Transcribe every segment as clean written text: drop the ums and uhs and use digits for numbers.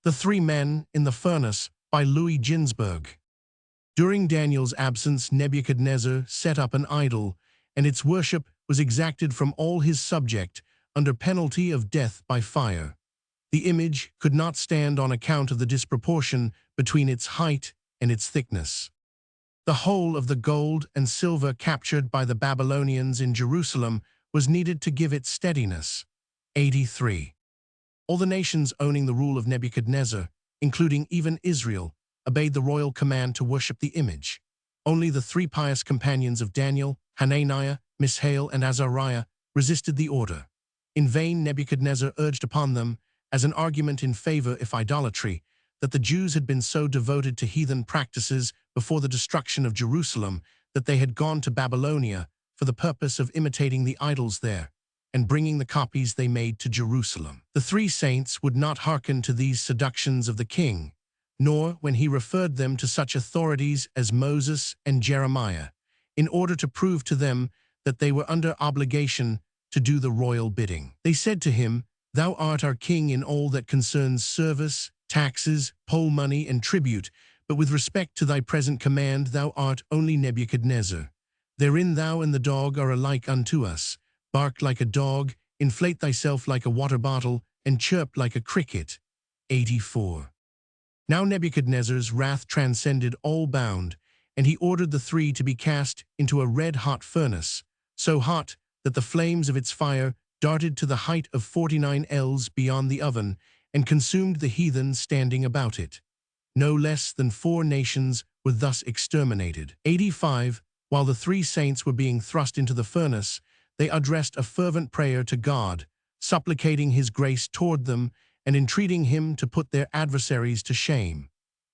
The Three Men in the Furnace by Ginzberg. During Daniel's absence, Nebuchadnezzar set up an idol, and its worship was exacted from all his subject under penalty of death by fire. The image could not stand on account of the disproportion between its height and its thickness. The whole of the gold and silver captured by the Babylonians in Jerusalem was needed to give it steadiness. 83. All the nations owning the rule of Nebuchadnezzar, including even Israel, obeyed the royal command to worship the image. Only the three pious companions of Daniel, Hananiah, Mishael, and Azariah, resisted the order. In vain Nebuchadnezzar urged upon them, as an argument in favor of idolatry, that the Jews had been so devoted to heathen practices before the destruction of Jerusalem that they had gone to Babylonia for the purpose of imitating the idols there and bringing the copies they made to Jerusalem. The three saints would not hearken to these seductions of the king, nor when he referred them to such authorities as Moses and Jeremiah, in order to prove to them that they were under obligation to do the royal bidding. They said to him, "Thou art our king in all that concerns service, taxes, poll money, and tribute, but with respect to thy present command thou art only Nebuchadnezzar. Therein thou and the dog are alike unto us. Bark like a dog, inflate thyself like a water bottle, and chirp like a cricket." 84. Now Nebuchadnezzar's wrath transcended all bound, and he ordered the three to be cast into a red-hot furnace, so hot that the flames of its fire darted to the height of 49 ells beyond the oven, and consumed the heathen standing about it. No less than 4 nations were thus exterminated. 85. While the three saints were being thrust into the furnace, they addressed a fervent prayer to God, supplicating his grace toward them and entreating him to put their adversaries to shame.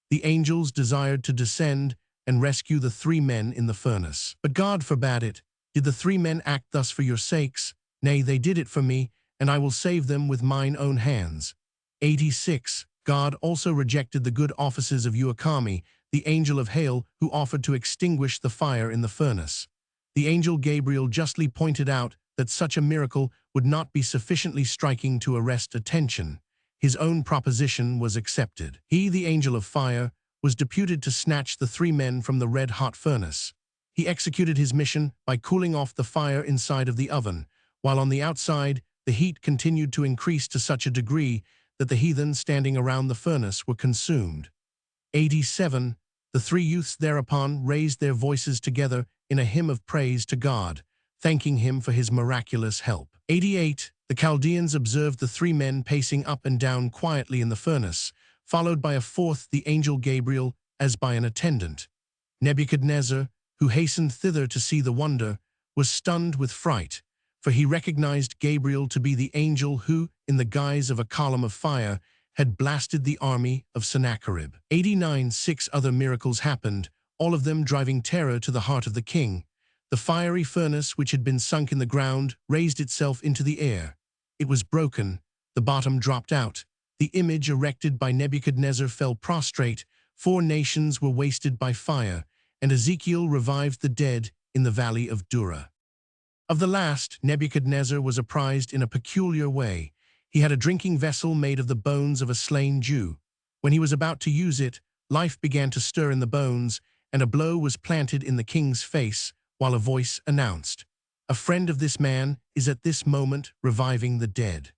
The angels desired to descend and rescue the 3 men in the furnace. But God forbade it. "Did the 3 men act thus for your sakes? Nay, they did it for me, and I will save them with mine own hands." 86. God also rejected the good offices of Uakami, the angel of hail, who offered to extinguish the fire in the furnace. The angel Gabriel justly pointed out that such a miracle would not be sufficiently striking to arrest attention. His own proposition was accepted. He, the angel of fire, was deputed to snatch the 3 men from the red-hot furnace. He executed his mission by cooling off the fire inside of the oven, while on the outside the heat continued to increase to such a degree that the heathen standing around the furnace were consumed. 87. The 3 youths thereupon raised their voices together in a hymn of praise to God, thanking him for his miraculous help. 88. The Chaldeans observed the 3 men pacing up and down quietly in the furnace, followed by a 4th, the angel Gabriel, as by an attendant. Nebuchadnezzar, who hastened thither to see the wonder, was stunned with fright, for he recognized Gabriel to be the angel who, in the guise of a column of fire, had blasted the army of Sennacherib. 89. 6 other miracles happened, all of them driving terror to the heart of the king. The fiery furnace, which had been sunk in the ground, raised itself into the air. It was broken, the bottom dropped out. The image erected by Nebuchadnezzar fell prostrate, 4 nations were wasted by fire, and Ezekiel revived the dead in the valley of Dura. Of the last, Nebuchadnezzar was apprised in a peculiar way. He had a drinking vessel made of the bones of a slain Jew. When he was about to use it, life began to stir in the bones, and a blow was planted in the king's face, while a voice announced, "A friend of this man is at this moment reviving the dead."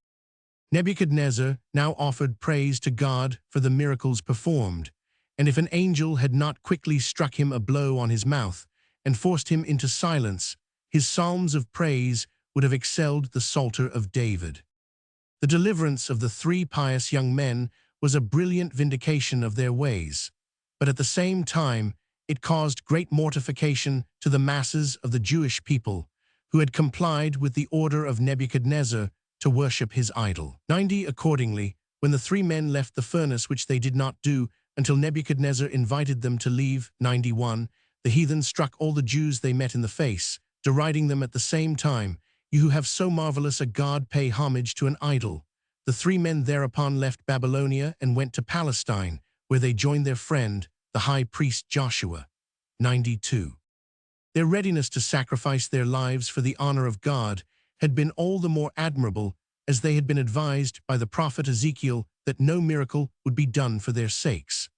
Nebuchadnezzar now offered praise to God for the miracles performed, and if an angel had not quickly struck him a blow on his mouth and forced him into silence, his psalms of praise would have excelled the Psalter of David. The deliverance of the 3 pious young men was a brilliant vindication of their ways, but at the same time it caused great mortification to the masses of the Jewish people, who had complied with the order of Nebuchadnezzar to worship his idol. 90. Accordingly, when the 3 men left the furnace, which they did not do until Nebuchadnezzar invited them to leave, 91, the heathen struck all the Jews they met in the face, deriding them at the same time, "You who have so marvelous a God pay homage to an idol." The 3 men thereupon left Babylonia and went to Palestine, where they joined their friend, the high priest Joshua. 92. Their readiness to sacrifice their lives for the honor of God had been all the more admirable as they had been advised by the prophet Ezekiel that no miracle would be done for their sakes.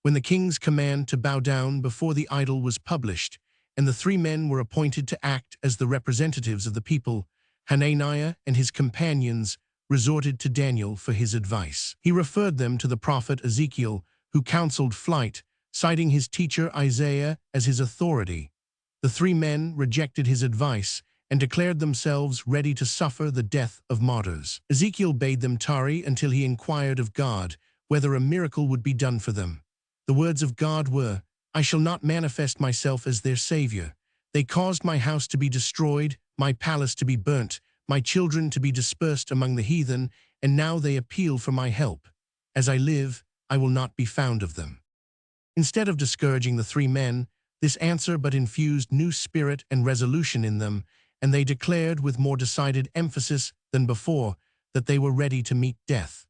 When the king's command to bow down before the idol was published, and the three men were appointed to act as the representatives of the people, Hananiah and his companions resorted to Daniel for his advice. He referred them to the prophet Ezekiel, who counseled flight, citing his teacher Isaiah as his authority. The three men rejected his advice and declared themselves ready to suffer the death of martyrs. Ezekiel bade them tarry until he inquired of God whether a miracle would be done for them. The words of God were, "I shall not manifest myself as their Savior. They caused my house to be destroyed, my palace to be burnt, my children to be dispersed among the heathen, and now they appeal for my help. As I live, I will not be found of them." Instead of discouraging the three men, this answer but infused new spirit and resolution in them, and they declared with more decided emphasis than before that they were ready to meet death.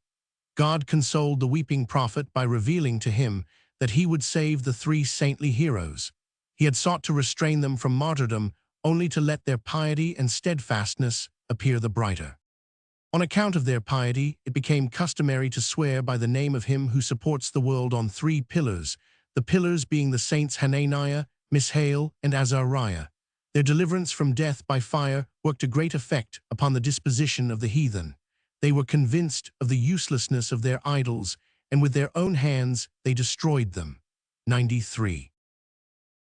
God consoled the weeping prophet by revealing to him that he would save the three saintly heroes. He had sought to restrain them from martyrdom only to let their piety and steadfastness appear the brighter. On account of their piety, it became customary to swear by the name of him who supports the world on three pillars, the pillars being the saints Hananiah, Mishael, and Azariah. Their deliverance from death by fire worked a great effect upon the disposition of the heathen. They were convinced of the uselessness of their idols, and with their own hands they destroyed them. 93.